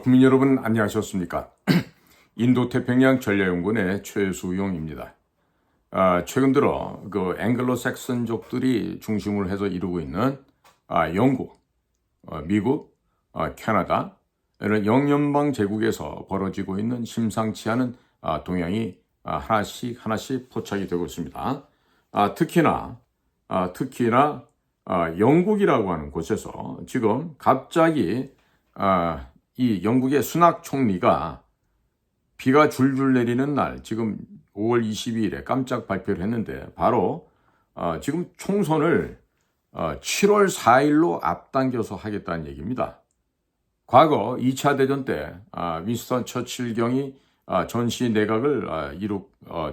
국민 여러분 안녕하셨습니까? 인도태평양 전략연구원의 최수용입니다. 최근 들어 그 앵글로색슨족들이 중심을 해서 이루고 있는 영국, 미국, 캐나다 이런 영연방 제국에서 벌어지고 있는 심상치 않은 동향이 하나씩 포착이 되고 있습니다. 특히나 영국이라고 하는 곳에서 지금 갑자기 이 영국의 수낙 총리가 비가 줄줄 내리는 날, 지금 5월 22일에 깜짝 발표를 했는데 바로 지금 총선을 7월 4일로 앞당겨서 하겠다는 얘기입니다. 과거 2차 대전 때 윈스턴 처칠경이 전시 내각을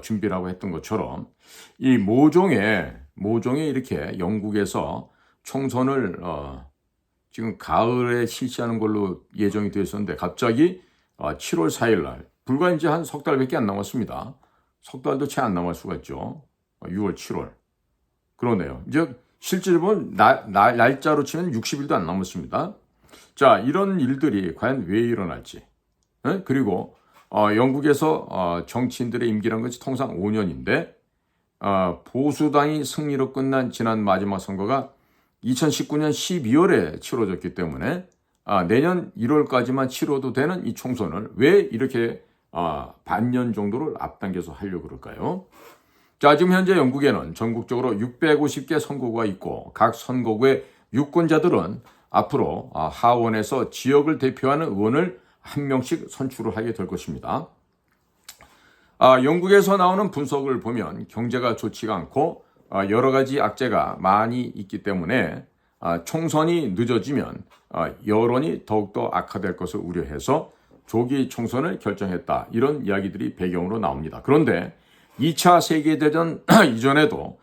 준비라고 했던 것처럼 이 모종의 이렇게 영국에서 총선을 지금 가을에 실시하는 걸로 예정이 되어 있었는데 갑자기 7월 4일 날 불과 이제 한 석 달밖에 안 남았습니다. 석 달도 채 안 남을 수가 있죠. 6월, 7월. 그러네요. 이제 실제로 보면 날짜로 치면 60일도 안 남았습니다. 자, 이런 일들이 과연 왜 일어날지. 그리고 영국에서 정치인들의 임기란 것이 통상 5년인데 보수당이 승리로 끝난 지난 마지막 선거가 2019년 12월에 치러졌기 때문에 내년 1월까지만 치러도 되는 이 총선을 왜 이렇게 반년 정도를 앞당겨서 하려고 그럴까요? 자, 지금 현재 영국에는 전국적으로 650개 선거구가 있고 각 선거구의 유권자들은 앞으로 하원에서 지역을 대표하는 의원을 한 명씩 선출을 하게 될 것입니다. 영국에서 나오는 분석을 보면 경제가 좋지가 않고 여러 가지 악재가 많이 있기 때문에 총선이 늦어지면 여론이 더욱더 악화될 것을 우려해서 조기 총선을 결정했다. 이런 이야기들이 배경으로 나옵니다. 그런데 2차 세계대전 이전에도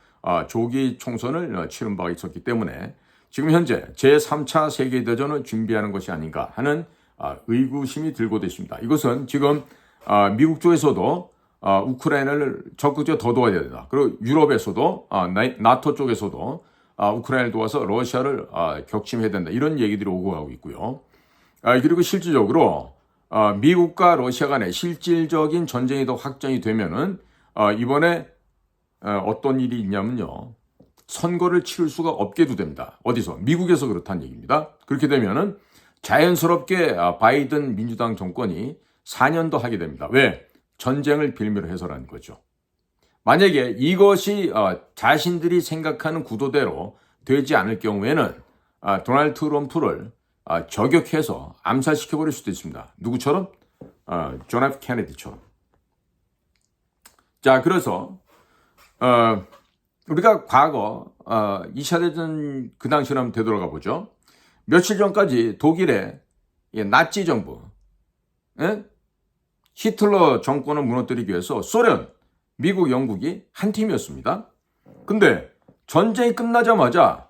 조기 총선을 치른 바가 있었기 때문에 지금 현재 제3차 세계대전을 준비하는 것이 아닌가 하는 의구심이 들고 있습니다. 이것은 지금 미국 쪽에서도 우크라이나를 적극적으로 더 도와야 된다. 그리고 유럽에서도 나토 쪽에서도 우크라이나를 도와서 러시아를 격침해야 된다. 이런 얘기들이 오고 가고 있고요. 그리고 실질적으로 미국과 러시아 간의 실질적인 전쟁이 더 확정이 되면은 이번에 어떤 일이 있냐면요. 선거를 치를 수가 없게도 됩니다. 어디서? 미국에서 그렇다는 얘기입니다. 그렇게 되면은 자연스럽게 바이든 민주당 정권이 4년 더 하게 됩니다. 왜? 전쟁을 빌미로 해서라는 거죠. 만약에 이것이 자신들이 생각하는 구도대로 되지 않을 경우에는 도널드 트럼프를 저격해서 암살시켜버릴 수도 있습니다. 누구처럼? 존 F 케네디처럼. 자, 그래서 우리가 과거 2차 대전 그 당시로 한번 되돌아가 보죠. 며칠 전까지 독일의 나치 정부, 히틀러 정권을 무너뜨리기 위해서 소련, 미국, 영국이 한 팀이었습니다. 근데 전쟁이 끝나자마자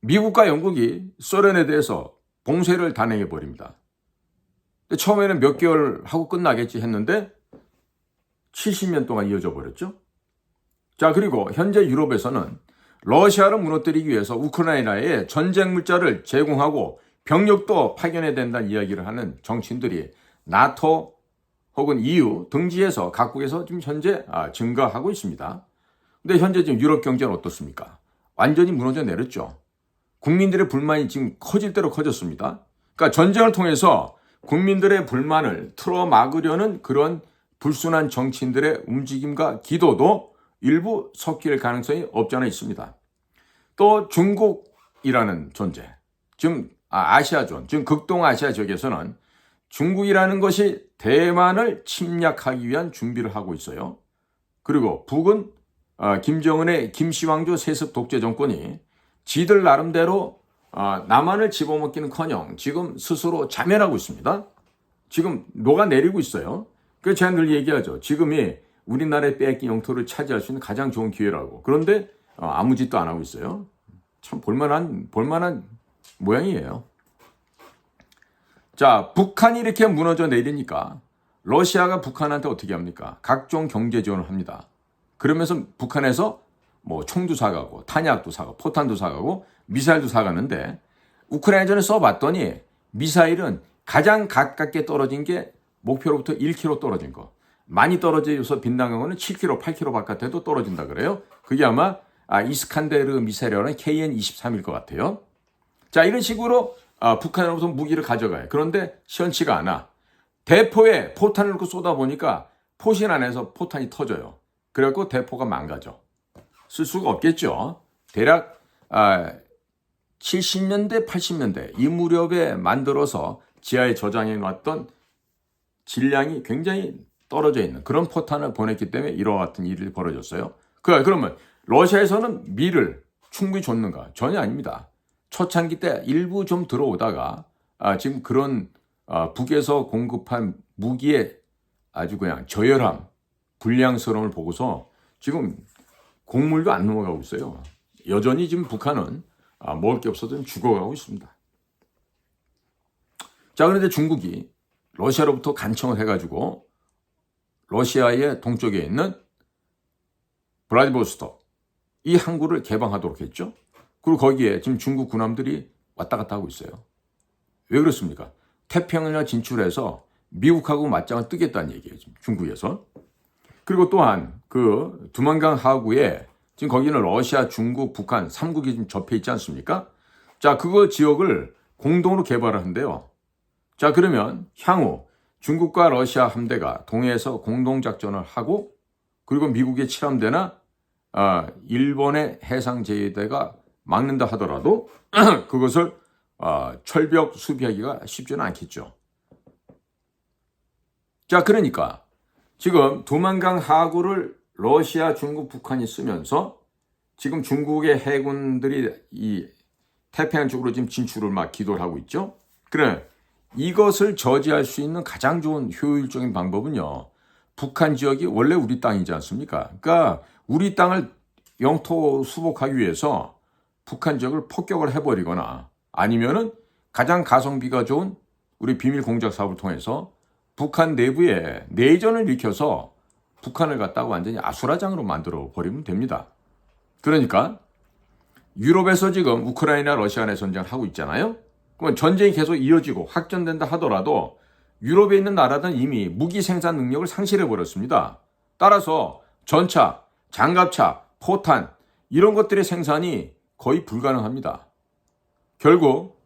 미국과 영국이 소련에 대해서 봉쇄를 단행해 버립니다. 처음에는 몇 개월 하고 끝나겠지 했는데 70년 동안 이어져 버렸죠. 자, 그리고 현재 유럽에서는 러시아를 무너뜨리기 위해서 우크라이나에 전쟁 물자를 제공하고 병력도 파견해야 된다는 이야기를 하는 정치인들이 나토 혹은 EU 등지에서 각국에서 지금 현재 증가하고 있습니다. 근데 현재 지금 유럽 경제는 어떻습니까? 완전히 무너져 내렸죠. 국민들의 불만이 지금 커질 대로 커졌습니다. 그러니까 전쟁을 통해서 국민들의 불만을 틀어막으려는 그런 불순한 정치인들의 움직임과 기도도 일부 섞일 가능성이 없지 않아 있습니다. 또 중국이라는 존재, 지금 아시아존, 지금 극동아시아 지역에서는 중국이라는 것이 대만을 침략하기 위한 준비를 하고 있어요. 그리고 북은 김정은의 김시황조 세습 독재 정권이 지들 나름대로 남한을 집어먹기는커녕 지금 스스로 자멸하고 있습니다. 지금 녹아내리고 있어요. 그래서 제가 늘 얘기하죠. 지금이 우리나라의 빼앗긴 영토를 차지할 수 있는 가장 좋은 기회라고. 그런데 아무 짓도 안 하고 있어요. 참 볼만한 모양이에요. 자, 북한이 이렇게 무너져 내리니까 러시아가 북한한테 어떻게 합니까? 각종 경제 지원을 합니다. 그러면서 북한에서 뭐 총도 사가고 탄약도 사가고 포탄도 사가고 미사일도 사가는데 우크라이나전에 써봤더니 미사일은 가장 가깝게 떨어진 게 목표로부터 1km 떨어진 거. 많이 떨어져서 빗나간 거는 7km, 8km 바깥에도 떨어진다 그래요. 그게 아마 이스칸데르 미사일이라는 KN-23일 것 같아요. 자, 이런 식으로 북한으로부터 무기를 가져가요. 그런데 시원치가 않아. 대포에 포탄을 넣고 쏟아보니까 포신 안에서 포탄이 터져요. 그래갖고 대포가 망가져. 쓸 수가 없겠죠. 대략 70년대, 80년대 이 무렵에 만들어서 지하에 저장해 놨던 질량이 굉장히 떨어져 있는 그런 포탄을 보냈기 때문에 이와 같은 일이 벌어졌어요. 그러면 러시아에서는 미를 충분히 줬는가? 전혀 아닙니다. 초창기 때 일부 좀 들어오다가 지금 그런 북에서 공급한 무기의 아주 그냥 저열함, 불량스러움을 보고서 지금 곡물도 안 넘어가고 있어요. 여전히 지금 북한은 먹을 게 없어서 좀 죽어가고 있습니다. 자, 그런데 중국이 러시아로부터 간청을 해가지고 러시아의 동쪽에 있는 블라디보스톡 이 항구를 개방하도록 했죠. 그리고 거기에 지금 중국 군함들이 왔다 갔다 하고 있어요. 왜 그렇습니까? 태평양을 진출해서 미국하고 맞짱을 뜨겠다는 얘기예요. 지금 중국에서. 그리고 또한 그 두만강 하구에 지금 거기는 러시아, 중국, 북한 3국이 좀 접해 있지 않습니까? 자, 그거 지역을 공동으로 개발을 한대요. 자, 그러면 향후 중국과 러시아 함대가 동해에서 공동작전을 하고 그리고 미국의 칠함대나 일본의 해상제대가 막는다 하더라도 그것을 철벽 수비하기가 쉽지는 않겠죠. 자, 그러니까 지금 두만강 하구를 러시아, 중국, 북한이 쓰면서 지금 중국의 해군들이 이 태평양 쪽으로 지금 진출을 막 기도를 하고 있죠. 그래, 이것을 저지할 수 있는 가장 좋은 효율적인 방법은요. 북한 지역이 원래 우리 땅이지 않습니까? 그러니까 우리 땅을 영토 수복하기 위해서 북한 지역을 폭격을 해버리거나 아니면은 가장 가성비가 좋은 우리 비밀 공작 사업을 통해서 북한 내부에 내전을 일으켜서 북한을 갖다가 완전히 아수라장으로 만들어 버리면 됩니다. 그러니까 유럽에서 지금 우크라이나 러시아 간의 전쟁을 하고 있잖아요. 그러면 전쟁이 계속 이어지고 확전된다 하더라도 유럽에 있는 나라들은 이미 무기 생산 능력을 상실해 버렸습니다. 따라서 전차, 장갑차, 포탄 이런 것들의 생산이 거의 불가능합니다. 결국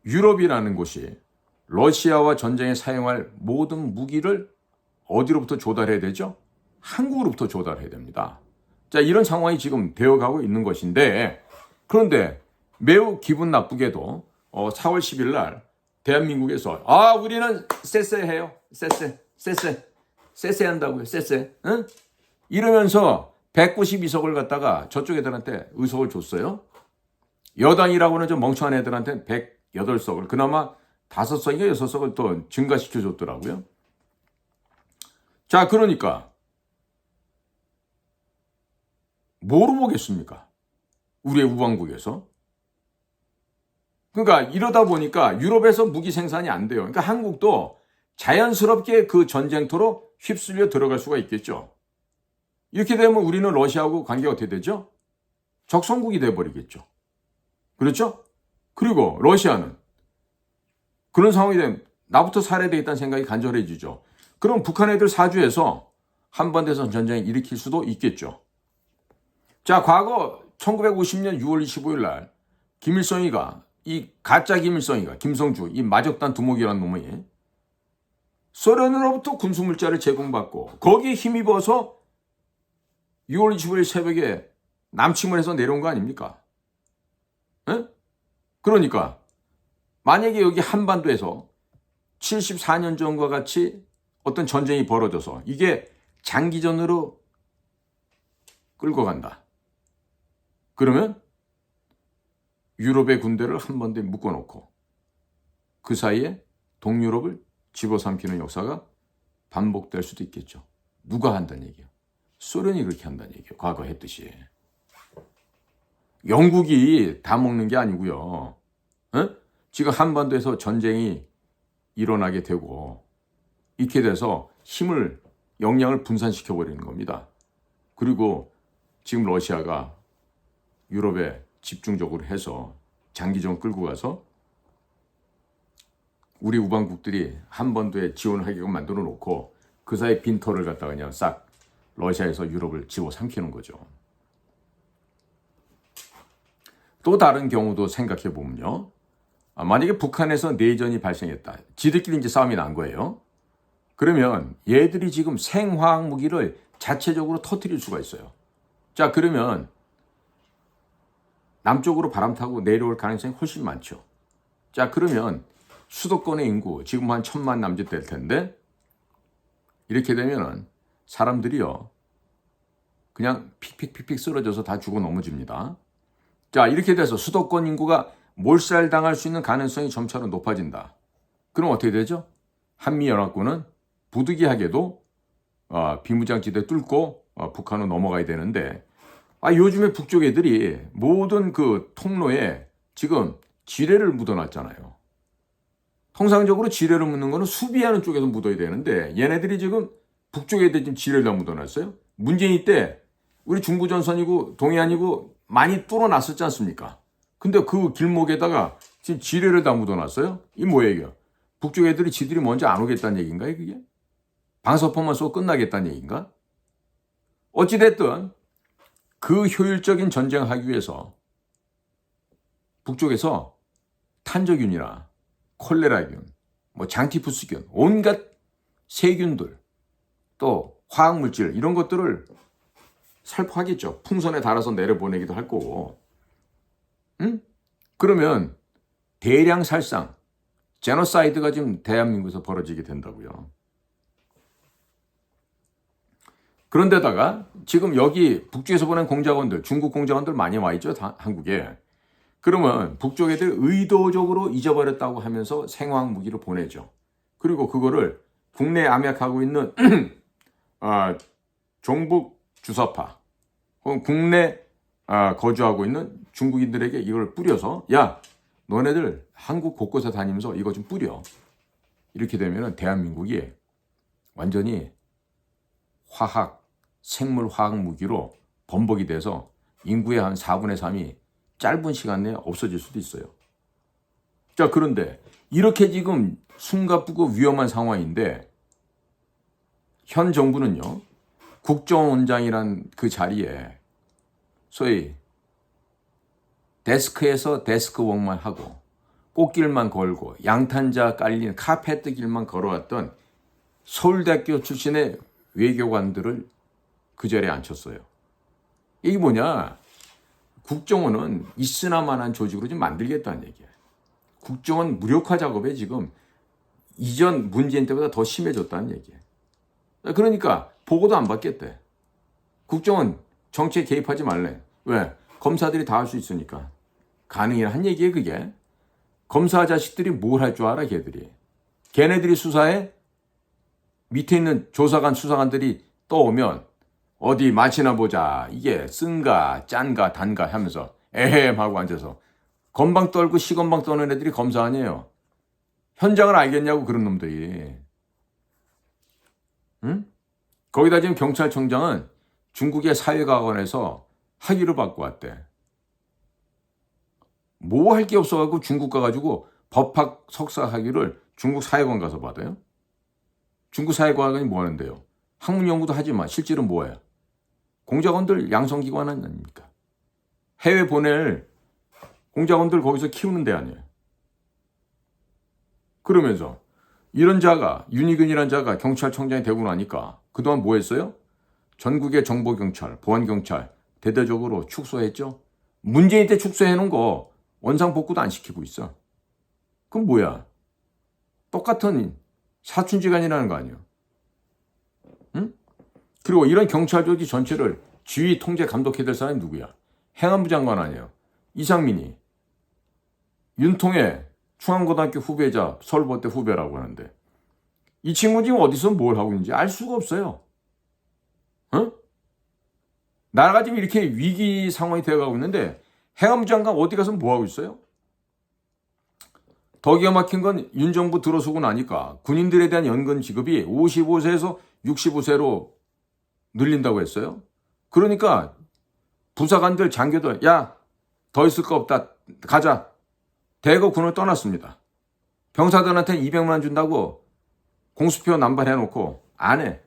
유럽이라는 곳이 러시아와 전쟁에 사용할 모든 무기를 어디로부터 조달해야 되죠? 한국으로부터 조달해야 됩니다. 자, 이런 상황이 지금 되어가고 있는 것인데 그런데 매우 기분 나쁘게도 4월 10일 날 대한민국에서 우리는 쎄쎄해요. 쎄쎄 한다고요. 쎄쎄. 응? 이러면서 192석을 갖다가 저쪽 애들한테 의석을 줬어요. 여당이라고는 좀 멍청한 애들한테 108석을 그나마 5석인가 6석을 또 증가시켜 줬더라고요. 자, 그러니까 뭐로 보겠습니까? 우리의 우방국에서. 그러니까 이러다 보니까 유럽에서 무기 생산이 안 돼요. 그러니까 한국도 자연스럽게 그 전쟁터로 휩쓸려 들어갈 수가 있겠죠. 이렇게 되면 우리는 러시아하고 관계가 어떻게 되죠? 적성국이 돼버리겠죠. 그렇죠? 그리고 러시아는 그런 상황이 되면 나부터 살해야 되겠다는 생각이 간절해지죠. 그럼 북한 애들 사주해서 한반도에서 전쟁을 일으킬 수도 있겠죠. 자, 과거 1950년 6월 25일 날 김일성이가 이 가짜 김일성이가 김성주 이 마적단 두목이라는 놈이 소련으로부터 군수물자를 제공받고 거기에 힘입어서 6월 25일 새벽에 남침을 해서 내려온 거 아닙니까? 에? 그러니까 만약에 여기 한반도에서 74년 전과 같이 어떤 전쟁이 벌어져서 이게 장기전으로 끌고 간다. 그러면 유럽의 군대를 한반도에 묶어놓고 그 사이에 동유럽을 집어삼키는 역사가 반복될 수도 있겠죠. 누가 한다는 얘기예요? 소련이 그렇게 한다는 얘기예요. 과거 했듯이. 영국이 다 먹는 게 아니고요. 지금 한반도에서 전쟁이 일어나게 되고 이렇게 돼서 힘을 역량을 분산시켜버리는 겁니다. 그리고 지금 러시아가 유럽에 집중적으로 해서 장기전 끌고 가서 우리 우방국들이 한반도에 지원하게끔 만들어 놓고 그 사이 빈터를 갖다가 그냥 싹 러시아에서 유럽을 집어삼키는 거죠. 또 다른 경우도 생각해 보면요. 만약에 북한에서 내전이 발생했다. 지들끼리 이제 싸움이 난 거예요. 그러면 얘들이 지금 생화학 무기를 자체적으로 터뜨릴 수가 있어요. 자, 그러면 남쪽으로 바람 타고 내려올 가능성이 훨씬 많죠. 자, 그러면 수도권의 인구 지금 한 1,000만 남짓 될 텐데 이렇게 되면은 사람들이요 그냥 픽픽픽픽 쓰러져서 다 죽어 넘어집니다. 자, 이렇게 돼서 수도권 인구가 몰살당할 수 있는 가능성이 점차로 높아진다. 그럼 어떻게 되죠? 한미연합군은 부득이하게도 비무장지대 뚫고 북한으로 넘어가야 되는데 요즘에 북쪽 애들이 모든 그 통로에 지금 지뢰를 묻어놨잖아요. 통상적으로 지뢰를 묻는 거는 수비하는 쪽에서 묻어야 되는데 얘네들이 지금 북쪽 애들 지금 지뢰를 다 묻어놨어요. 문재인 때 우리 중부전선이고 동해안이고 많이 뚫어놨었지 않습니까? 근데 그 길목에다가 지금 지뢰를 다 묻어놨어요. 이 뭐예요? 북쪽 애들이 지들이 먼저 안 오겠다는 얘기인가요, 그게? 방사포만 쏘고 끝나겠다는 얘기인가? 어찌됐든 그 효율적인 전쟁하기 위해서 북쪽에서 탄저균이나 콜레라균, 장티푸스균, 온갖 세균들, 또 화학물질 이런 것들을 살포하겠죠. 풍선에 달아서 내려보내기도 할 거고. 그러면 대량 살상, 제노사이드가 지금 대한민국에서 벌어지게 된다고요. 그런데다가 지금 여기 북쪽에서 보낸 공작원들, 중국 공작원들 많이 와 있죠, 한국에. 그러면 북쪽 애들 의도적으로 잊어버렸다고 하면서 생화학 무기를 보내죠. 그리고 그거를 국내에 암약하고 있는 종북 주사파 혹은 국내 거주하고 있는 중국인들에게 이걸 뿌려서 야, 너네들 한국 곳곳에 다니면서 이거 좀 뿌려. 이렇게 되면 대한민국이 완전히 생물 화학 무기로 범벅이 돼서 인구의 한 4분의 3이 짧은 시간 내에 없어질 수도 있어요. 자, 그런데 이렇게 지금 숨가쁘고 위험한 상황인데 현 정부는요, 국정원장이란 그 자리에 소위 데스크에서 데스크웍만 하고 꽃길만 걸고 양탄자 깔린 카페트 길만 걸어왔던 서울대학교 출신의 외교관들을 그 자리에 앉혔어요. 이게 뭐냐? 국정원은 있으나마나한 조직으로 좀 만들겠다는 얘기예요. 국정원 무력화 작업에 지금 이전 문재인 때보다 더 심해졌다는 얘기예요. 그러니까 보고도 안 받겠대. 국정원 정치에 개입하지 말래. 왜? 검사들이 다 할 수 있으니까. 가능한 얘기예요, 그게. 검사 자식들이 뭘 할 줄 알아, 걔들이. 걔네들이 수사해? 밑에 있는 조사관, 수사관들이 떠오면 어디 마치나 보자. 이게 쓴가, 짠가, 단가 하면서 에헴 하고 앉아서 건방 떨고 시건방 떠는 애들이 검사 아니에요. 현장을 알겠냐고, 그런 놈들이. 응? 거기다 지금 경찰청장은 중국의 사회과학원에서 학위를 받고 왔대. 뭐 할 게 없어가지고 중국 가가지고 법학 석사 학위를 중국 사회과학원 가서 받아요? 중국 사회과학원이 뭐 하는데요? 학문 연구도 하지만 실제로 뭐예요? 공작원들 양성기관 아닙니까? 해외 보낼 공작원들 거기서 키우는 데 아니에요. 그러면서 이런 자가, 윤희근이라는 자가 경찰청장이 되고 나니까 그동안 뭐 했어요? 전국의 정보경찰, 보안경찰 대대적으로 축소했죠? 문재인 때 축소해놓은 거 원상복구도 안 시키고 있어. 그럼 뭐야? 똑같은 사춘지간이라는 거 아니에요? 응? 그리고 이런 경찰 조직 전체를 지휘, 통제, 감독해야 될 사람이 누구야? 행안부 장관 아니에요? 이상민이. 윤통의 충안고등학교 후배자, 서울법대 후배라고 하는데 이 친구 지금 어디서 뭘 하고 있는지 알 수가 없어요. 어? 나라가 지금 이렇게 위기 상황이 되어가고 있는데 행안부 장관 어디 가서 뭐 하고 있어요? 더 기가 막힌 건 윤 정부 들어서고 나니까 군인들에 대한 연금 지급이 55세에서 65세로 늘린다고 했어요. 그러니까 부사관들, 장교들 야, 더 있을 거 없다. 가자. 대거 군을 떠났습니다. 병사들한테는 200만 원 준다고 공수표 남발해놓고 안 해.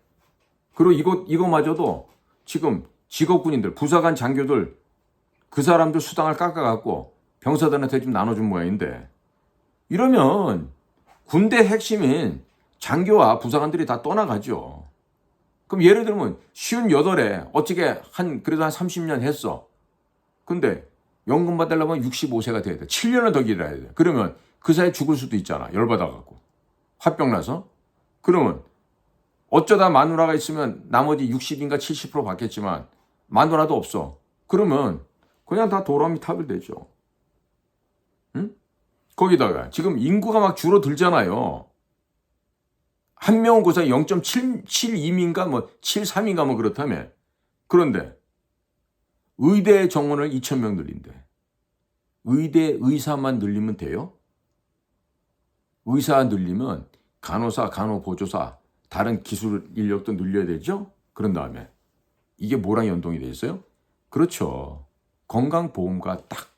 그리고 이거마저도 지금 직업군인들, 부사관 장교들 그 사람들 수당을 깎아갖고 병사들한테 좀 나눠준 모양인데, 이러면 군대 핵심인 장교와 부사관들이 다 떠나가죠. 그럼 예를 들면 58에 어떻게 그래도 한 30년 했어. 근데 연금 받으려면 65세가 돼야 돼. 7년을 더 기다려야 돼. 그러면 그 사이에 죽을 수도 있잖아. 열받아갖고. 화병 나서. 그러면 어쩌다 마누라가 있으면 나머지 60인가 70% 받겠지만 마누라도 없어. 그러면 그냥 다 도라미 탑을 되죠. 응? 거기다가 지금 인구가 막 줄어들잖아요. 한 명은 고사 0.72인가 뭐 73인가 뭐 그렇다며. 그런데 의대 정원을 2,000명 늘린대. 의대 의사만 늘리면 돼요? 의사 늘리면 간호사, 간호보조사, 다른 기술 인력도 늘려야 되죠? 그런 다음에 이게 뭐랑 연동이 돼 있어요? 그렇죠. 건강보험과 딱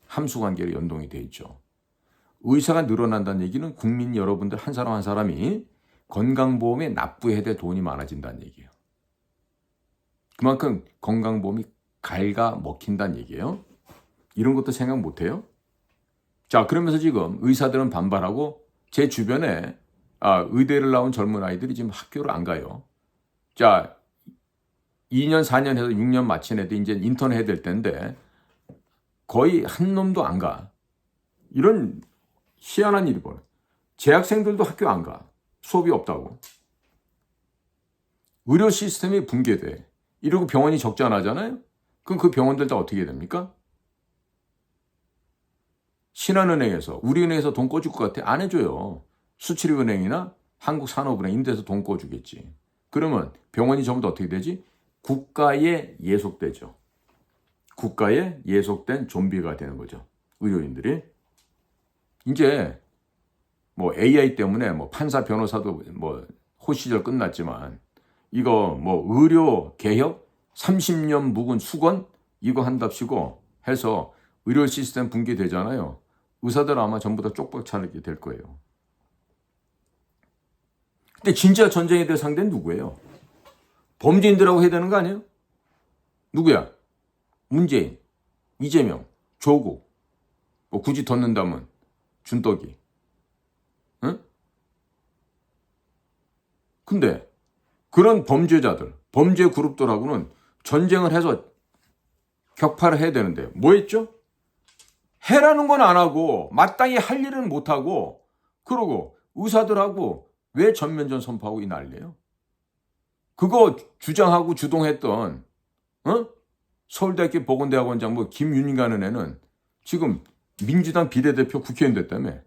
함수관계로 연동이 돼 있죠. 의사가 늘어난다는 얘기는 국민 여러분들 한 사람 한 사람이 건강보험에 납부해야 될 돈이 많아진다는 얘기예요. 그만큼 건강보험이 갉아먹힌다는 얘기예요. 이런 것도 생각 못해요? 자, 그러면서 지금 의사들은 반발하고 제 주변에 의대를 나온 젊은 아이들이 지금 학교를 안 가요. 자, 2년, 4년 해서 6년 마친 애들 이제 인턴 해야 될 텐데 거의 한 놈도 안 가. 이런 희한한 일이 벌어요. 재학생들도 학교 안 가. 수업이 없다고. 의료 시스템이 붕괴돼. 이러고 병원이 적자나잖아요? 그럼 그 병원들 다 어떻게 됩니까? 신한은행에서, 우리은행에서 돈 꿔줄 것 같아? 안 해줘요. 수출입은행이나 한국산업은행 이런 데서 돈 꿔주겠지. 그러면 병원이 전부 다 어떻게 되지? 국가에 예속되죠. 국가에 예속된 좀비가 되는 거죠. 의료인들이. 이제 뭐 AI 때문에 뭐 판사 변호사도 뭐 호시절 끝났지만 이거 뭐 의료 개혁 30년 묵은 수건 이거 한답시고 해서 의료 시스템 붕괴되잖아요. 의사들 아마 전부 다 쪽박 차리게 될 거예요. 근데 진짜 전쟁에 될 상대는 누구예요? 범죄인들하고 해야 되는 거 아니에요? 누구야? 문재인, 이재명, 조국, 뭐 굳이 덧는다면 준떡이. 응? 근데 그런 범죄자들, 범죄 그룹들하고는 전쟁을 해서 격파를 해야 되는데 뭐 했죠? 해라는 건 안 하고 마땅히 할 일은 못 하고 그러고 의사들하고 왜 전면전 선포하고 이 난리예요? 그거 주장하고 주동했던 서울대학교 보건대학원장 뭐 김윤희라는 애는 지금 민주당 비례대표 국회의원 됐다며.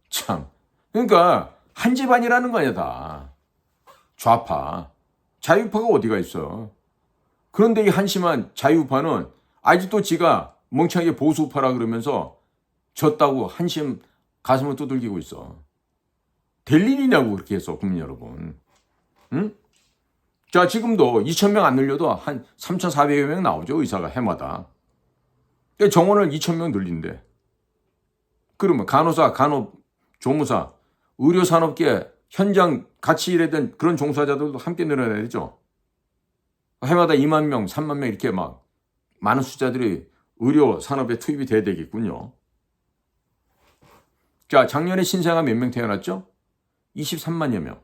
참. 그러니까 한 집안이라는 거 아니야 다. 좌파. 자유파가 어디가 있어. 그런데 이 한심한 자유파는 아직도 지가 멍청하게 보수파라 그러면서 졌다고 한심 가슴을 두들기고 있어. 될 일이냐고 그렇게 해서 국민 여러분. 응? 자, 지금도 2,000명 안 늘려도 한 3,400여 명 나오죠. 의사가 해마다. 정원을 2,000명 늘린대. 그러면 간호사, 간호조무사, 의료산업계 현장 같이 일하던 그런 종사자들도 함께 늘어나야 되죠. 해마다 2만 명, 3만 명 이렇게 막 많은 숫자들이 의료산업에 투입이 돼야 되겠군요. 자, 작년에 신생아 몇 명 태어났죠? 23만여 명.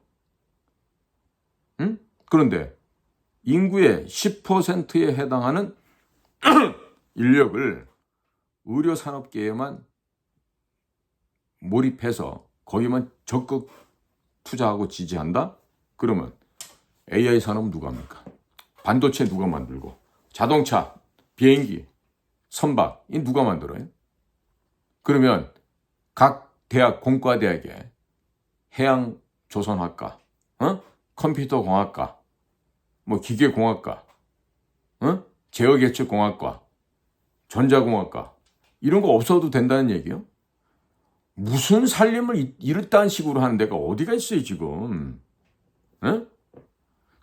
응? 그런데 인구의 10%에 해당하는 인력을 의료산업계에만 몰입해서 거기만 적극 투자하고 지지한다? 그러면 AI 산업은 누가 합니까? 반도체 누가 만들고 자동차, 비행기, 선박 이 누가 만들어요? 그러면 각 대학, 공과대학에 해양조선학과, 컴퓨터공학과, 뭐 기계공학과, 제어계측공학과, 전자공학과 이런 거 없어도 된다는 얘기요? 무슨 살림을 이렇다는 식으로 하는 데가 어디가 있어요 지금?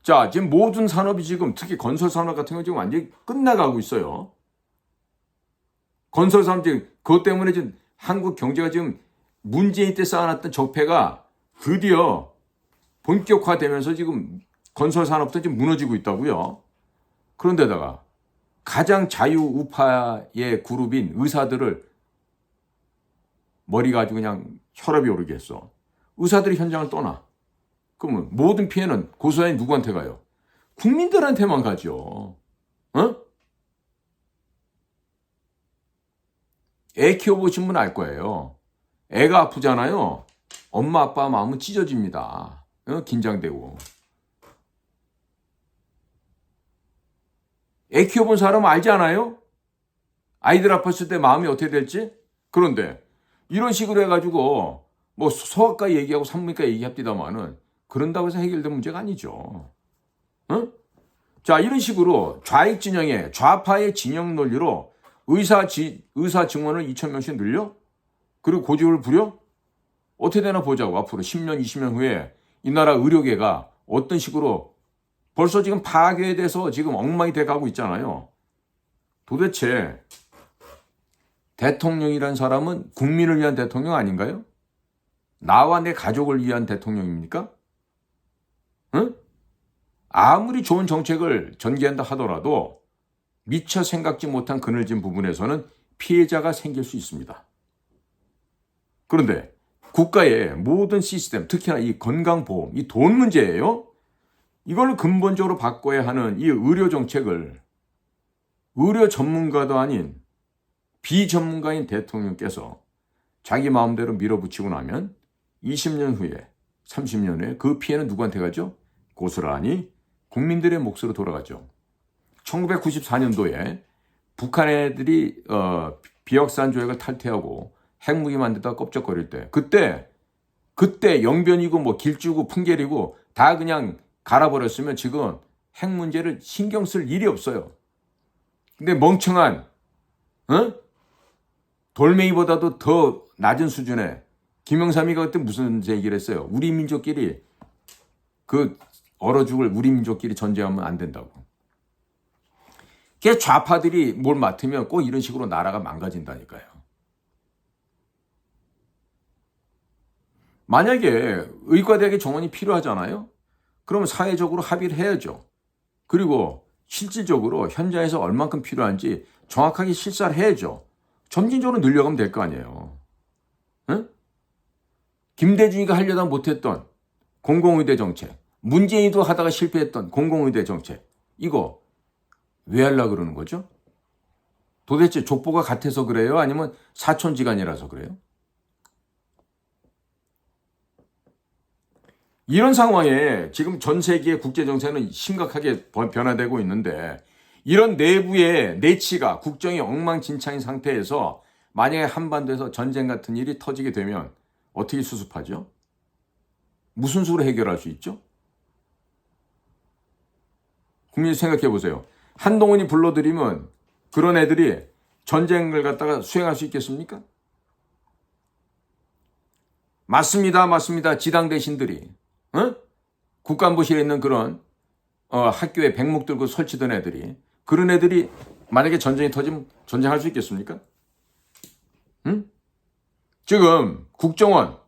자, 지금 모든 산업이 지금 특히 건설 산업 같은 거 지금 완전히 끝나가고 있어요. 건설 산업 지금 그것 때문에 지금 한국 경제가 지금 문재인 때 쌓아놨던 적폐가 드디어 본격화되면서 지금 건설 산업도 지금 무너지고 있다고요. 그런데다가 가장 자유우파의 그룹인 의사들을 머리가 아주 그냥 혈압이 오르게 했어. 의사들이 현장을 떠나. 그러면 모든 피해는 고스란히 누구한테 가요? 국민들한테만 가죠. 어? 애 키워보신 분 알 거예요. 애가 아프잖아요. 엄마 아빠 마음은 찢어집니다. 긴장되고. 애 키워본 사람은 알지 않아요? 아이들 아팠을 때 마음이 어떻게 될지? 그런데 이런 식으로 해가지고 뭐 소아과 얘기하고 산부인과 얘기합니다만은 그런다고 해서 해결된 문제가 아니죠. 어? 자, 이런 식으로 좌익 진영의 좌파의 진영 논리로 의사 증원을 2,000명씩 늘려? 그리고 고집을 부려? 어떻게 되나 보자고. 앞으로 10년, 20년 후에 이 나라 의료계가 어떤 식으로 벌써 지금 파괴돼서 지금 엉망이 돼가고 있잖아요. 도대체 대통령이란 사람은 국민을 위한 대통령 아닌가요? 나와 내 가족을 위한 대통령입니까? 응? 아무리 좋은 정책을 전개한다 하더라도 미처 생각지 못한 그늘진 부분에서는 피해자가 생길 수 있습니다. 그런데 국가의 모든 시스템, 특히나 이 건강보험, 이 돈 문제예요. 이걸 근본적으로 바꿔야 하는 이 의료 정책을 의료 전문가도 아닌 비전문가인 대통령께서 자기 마음대로 밀어붙이고 나면 20년 후에, 30년 후에 그 피해는 누구한테 가죠? 고스란히 국민들의 몫으로 돌아가죠. 1994년도에 북한 애들이 비확산 조약을 탈퇴하고 핵무기 만들다가 껍적거릴 때 그때 영변이고 뭐 길주고 풍계리고 다 그냥 갈아버렸으면 지금 핵 문제를 신경 쓸 일이 없어요. 근데 멍청한 돌멩이보다도 더 낮은 수준의 김영삼이가 그때 무슨 얘기를 했어요. 우리 민족끼리 얼어 죽을 우리 민족끼리 전쟁하면 안 된다고. 걔 좌파들이 뭘 맡으면 꼭 이런 식으로 나라가 망가진다니까요. 만약에 의과대학의 정원이 필요하잖아요. 그러면 사회적으로 합의를 해야죠. 그리고 실질적으로 현장에서 얼만큼 필요한지 정확하게 실사를 해야죠. 점진적으로 늘려가면 될 거 아니에요. 응? 김대중이가 하려다 못했던 공공의대 정책, 문재인도 하다가 실패했던 공공의대 정책, 이거 왜 하려고 그러는 거죠? 도대체 족보가 같아서 그래요? 아니면 사촌지간이라서 그래요? 이런 상황에 지금 전 세계의 국제정세는 심각하게 변화되고 있는데 이런 내부의 내치가 국정이 엉망진창인 상태에서 만약에 한반도에서 전쟁 같은 일이 터지게 되면 어떻게 수습하죠? 무슨 수로 해결할 수 있죠? 국민이 생각해 보세요. 한동훈이 불러들이면 그런 애들이 전쟁을 갖다가 수행할 수 있겠습니까? 맞습니다. 지당 대신들이 국가안보실에 있는 그런 학교에 백목 들고 설치던 애들이 그런 애들이 만약에 전쟁이 터지면 전쟁할 수 있겠습니까? 지금 국정원,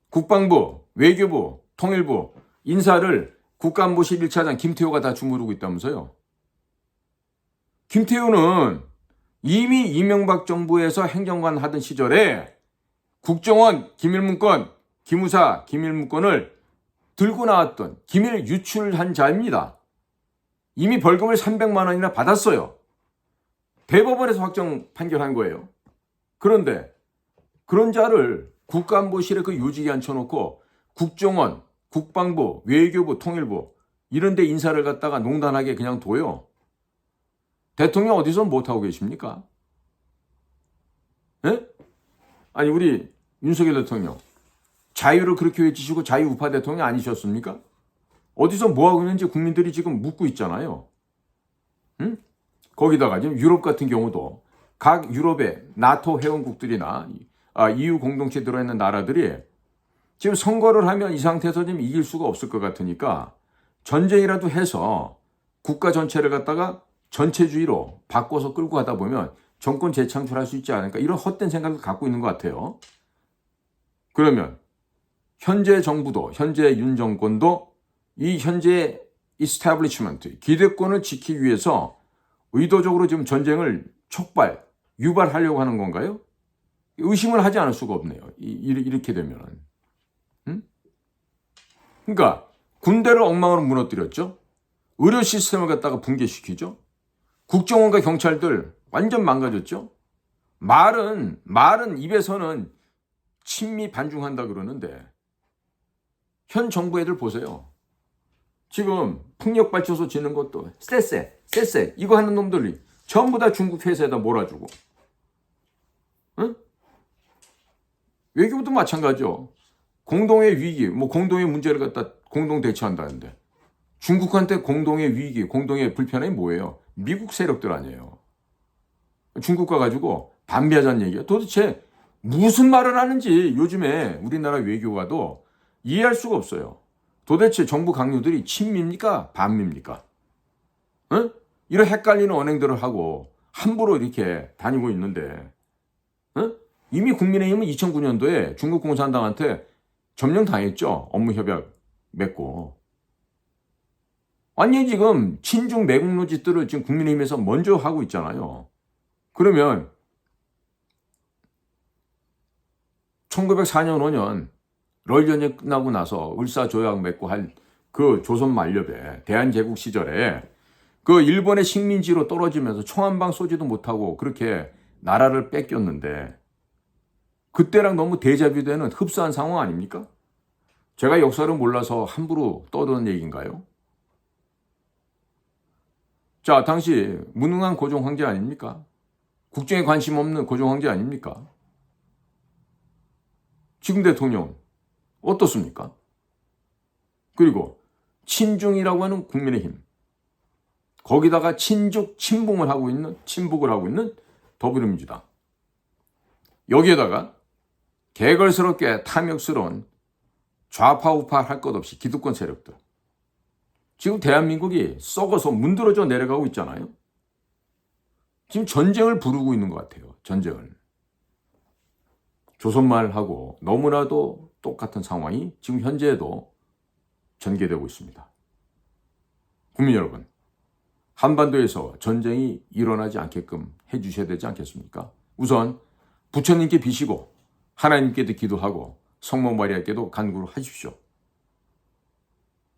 국방부, 외교부, 통일부 인사를 국가안보실 1차장 김태호가 다 주무르고 있다면서요. 김태호는 이미 이명박 정부에서 행정관 하던 시절에 국정원 기밀문건, 기무사 기밀문건을 들고 나왔던 기밀 유출한 자입니다. 이미 벌금을 300만 원이나 받았어요. 대법원에서 확정 판결한 거예요. 그런데 그런 자를 국가안보실에 그 요직에 앉혀놓고 국정원, 국방부, 외교부, 통일부 이런 데 인사를 갖다가 농단하게 그냥 둬요. 대통령 어디서 못하고 계십니까? 예? 아니 우리 윤석열 대통령 자유를 그렇게 외치시고 자유우파 대통령 아니셨습니까? 어디서 뭐하고 있는지 국민들이 지금 묻고 있잖아요. 응? 거기다가 지금 유럽 같은 경우도 각 유럽의 나토 회원국들이나 EU 공동체에 들어있는 나라들이 지금 선거를 하면 이 상태에서 지금 이길 수가 없을 것 같으니까 전쟁이라도 해서 국가 전체를 갖다가 전체주의로 바꿔서 끌고 가다 보면 정권 재창출할 수 있지 않을까 이런 헛된 생각을 갖고 있는 것 같아요. 그러면 현재 정부도 현재 윤 정권도 이 현재 이스타블리시먼트 기득권을 지키기 위해서 의도적으로 지금 전쟁을 유발하려고 하는 건가요? 의심을 하지 않을 수가 없네요. 이렇게 되면은. 그러니까 군대를 엉망으로 무너뜨렸죠. 의료 시스템을 갖다가 붕괴시키죠. 국정원과 경찰들 완전 망가졌죠. 말은 입에서는 친미 반중한다 그러는데 현 정부 애들 보세요. 지금 풍력발전소 짓는 것도 쎄쎄 이거 하는 놈들이 전부 다 중국 회사에다 몰아주고. 응? 외교부도 마찬가지죠. 공동의 위기, 공동의 문제를 갖다 공동 대처한다는데 중국한테 공동의 위기, 공동의 불편함이 뭐예요? 미국 세력들 아니에요. 중국과 가지고 반비하자는 얘기야. 도대체 무슨 말을 하는지 요즘에 우리나라 외교가도 이해할 수가 없어요. 도대체 정부 강요들이 친미입니까? 반미입니까? 응? 이런 헷갈리는 언행들을 하고 함부로 이렇게 다니고 있는데, 응? 이미 국민의힘은 2009년도에 중국 공산당한테 점령당했죠. 업무 협약 맺고. 완전히 지금 친중 매국노 짓들을 지금 국민의힘에서 먼저 하고 있잖아요. 그러면 1904년 5년 러일전쟁 끝나고 나서 을사조약 맺고 할 그 조선 만렵에 대한제국 시절에 그 일본의 식민지로 떨어지면서 총 한 방 쏘지도 못하고 그렇게 나라를 뺏겼는데 그때랑 너무 데자뷰되는 흡사한 상황 아닙니까? 제가 역사를 몰라서 함부로 떠드는 얘기인가요? 자, 당시 무능한 고종 황제 아닙니까? 국정에 관심 없는 고종 황제 아닙니까? 지금 대통령 어떻습니까? 그리고 친중이라고 하는 국민의힘, 거기다가 친북을 하고 있는 더불어민주당, 여기에다가 개걸스럽게 탐욕스러운 좌파 우파 할 것 없이 기득권 세력들, 지금 대한민국이 썩어서 문드러져 내려가고 있잖아요. 지금 전쟁을 부르고 있는 것 같아요. 전쟁을. 조선말하고 너무나도 똑같은 상황이 지금 현재에도 전개되고 있습니다. 국민 여러분, 한반도에서 전쟁이 일어나지 않게끔 해주셔야 되지 않겠습니까? 우선 부처님께 비시고 하나님께도 기도하고 성모 마리아께도 간구를 하십시오.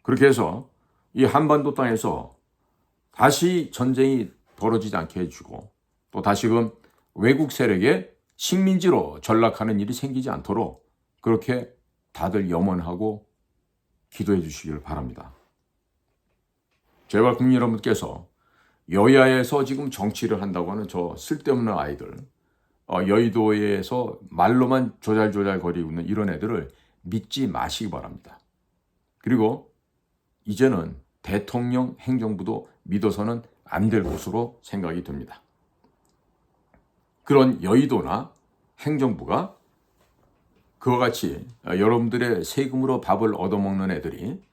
그렇게 해서 이 한반도 땅에서 다시 전쟁이 벌어지지 않게 해주고 또 다시금 외국 세력의 식민지로 전락하는 일이 생기지 않도록 그렇게 다들 염원하고 기도해 주시길 바랍니다. 제발 국민 여러분께서 여야에서 지금 정치를 한다고 하는 저 쓸데없는 아이들, 여의도에서 말로만 조잘조잘 거리고 있는 이런 애들을 믿지 마시기 바랍니다. 그리고 이제는 대통령 행정부도 믿어서는 안 될 것으로 생각이 듭니다. 그런 여의도나 행정부가 그와 같이 여러분들의 세금으로 밥을 얻어먹는 애들이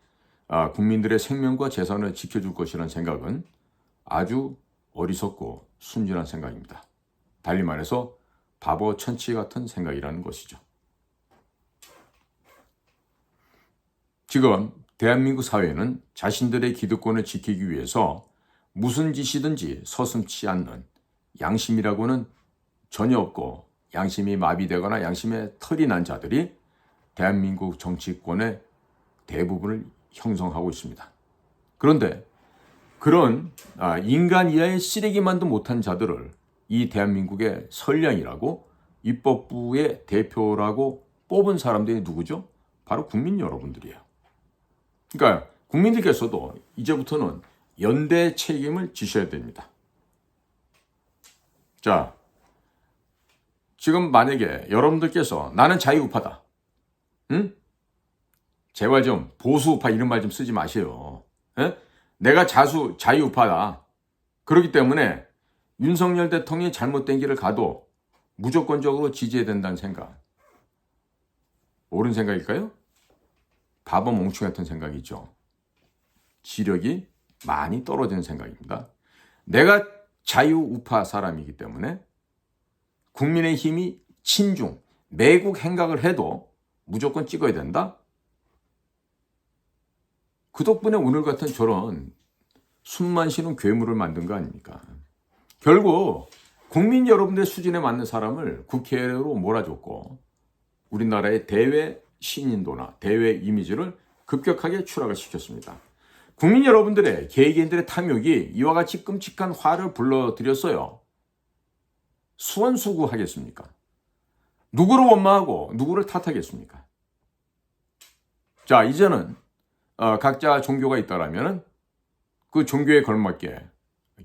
국민들의 생명과 재산을 지켜줄 것이라는 생각은 아주 어리석고 순진한 생각입니다. 달리 말해서 바보 천치 같은 생각이라는 것이죠. 지금 대한민국 사회는 자신들의 기득권을 지키기 위해서 무슨 짓이든지 서슴지 않는 양심이라고는 전혀 없고 양심이 마비되거나 양심에 털이 난 자들이 대한민국 정치권의 대부분을 형성하고 있습니다. 그런데 그런 인간 이하의 쓰레기만도 못한 자들을 이 대한민국의 선량이라고 입법부의 대표라고 뽑은 사람들이 누구죠? 바로 국민 여러분들이에요. 그러니까 국민들께서도 이제부터는 연대 책임을 지셔야 됩니다. 자, 지금 만약에 여러분들께서 나는 자유우파다. 응? 제발 좀 보수우파 이런 말 좀 쓰지 마세요. 에? 내가 자유우파다. 그렇기 때문에 윤석열 대통령이 잘못된 길을 가도 무조건적으로 지지해야 된다는 생각. 옳은 생각일까요? 바보 멍충이 같은 생각이죠. 지력이 많이 떨어지는 생각입니다. 내가 자유우파 사람이기 때문에 국민의힘이 친중, 매국 행각을 해도 무조건 찍어야 된다? 그 덕분에 오늘 같은 저런 숨만 쉬는 괴물을 만든 거 아닙니까? 결국 국민 여러분들의 수준에 맞는 사람을 국회로 몰아줬고 우리나라의 대외 신인도나 대외 이미지를 급격하게 추락을 시켰습니다. 국민 여러분들의 개개인들의 탐욕이 이와 같이 끔찍한 화를 불러들였어요. 수원수구하겠습니까? 누구를 원망하고 누구를 탓하겠습니까? 자, 이제는 각자 종교가 있다라면 그 종교에 걸맞게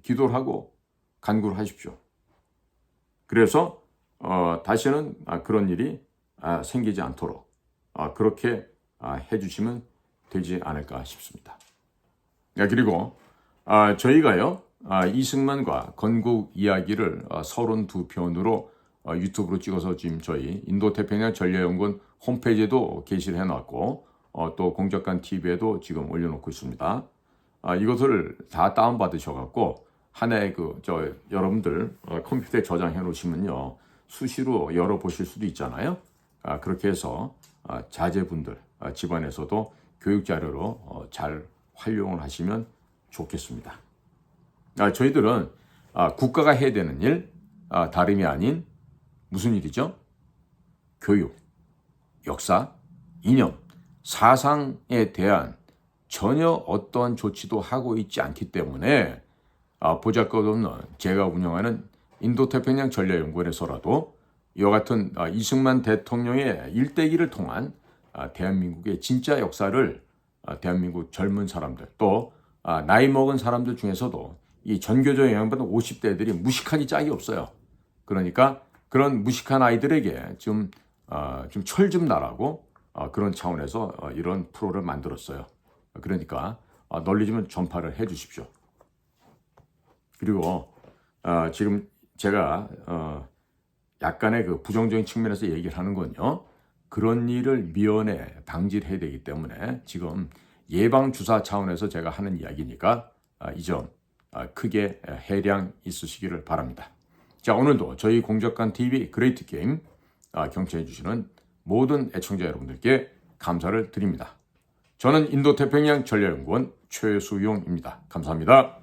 기도를 하고 간구를 하십시오. 그래서 다시는 그런 일이 생기지 않도록 그렇게 해주시면 되지 않을까 싶습니다. 그리고 저희가요 이승만과 건국 이야기를 32편으로 유튜브로 찍어서 지금 저희 인도태평양 전략연구원 홈페이지에도 게시를 해놨고 또 공적관 TV에도 지금 올려놓고 있습니다. 이것을 다 다운받으셔갖고 하나의 여러분들 컴퓨터에 저장해 놓으시면요 수시로 열어보실 수도 있잖아요. 그렇게 해서 자제분들 집안에서도 교육자료로 잘 활용을 하시면 좋겠습니다. 저희들은 국가가 해야 되는 일 다름이 아닌 무슨 일이죠? 교육, 역사, 이념, 사상에 대한 전혀 어떠한 조치도 하고 있지 않기 때문에 보잘것없는 제가 운영하는 인도태평양 전략연구원에서라도 이와 같은 이승만 대통령의 일대기를 통한 대한민국의 진짜 역사를 대한민국 젊은 사람들 또 나이 먹은 사람들 중에서도 이 전교조 영향받은 50대들이 무식하기 짝이 없어요. 그러니까 그런 무식한 아이들에게 좀 철 좀 나라고 그런 차원에서 이런 프로를 만들었어요. 그러니까 널리 좀 전파를 해 주십시오. 그리고 지금 제가 약간의 그 부정적인 측면에서 얘기를 하는 건요. 그런 일을 미연에 방지를 해야 되기 때문에 지금 예방주사 차원에서 제가 하는 이야기니까 이 점 크게 해량 있으시기를 바랍니다. 자, 오늘도 저희 공적관 TV 그레이트 게임 경청해 주시는 모든 애청자 여러분들께 감사를 드립니다. 저는 인도태평양 전략연구원 최수용입니다. 감사합니다.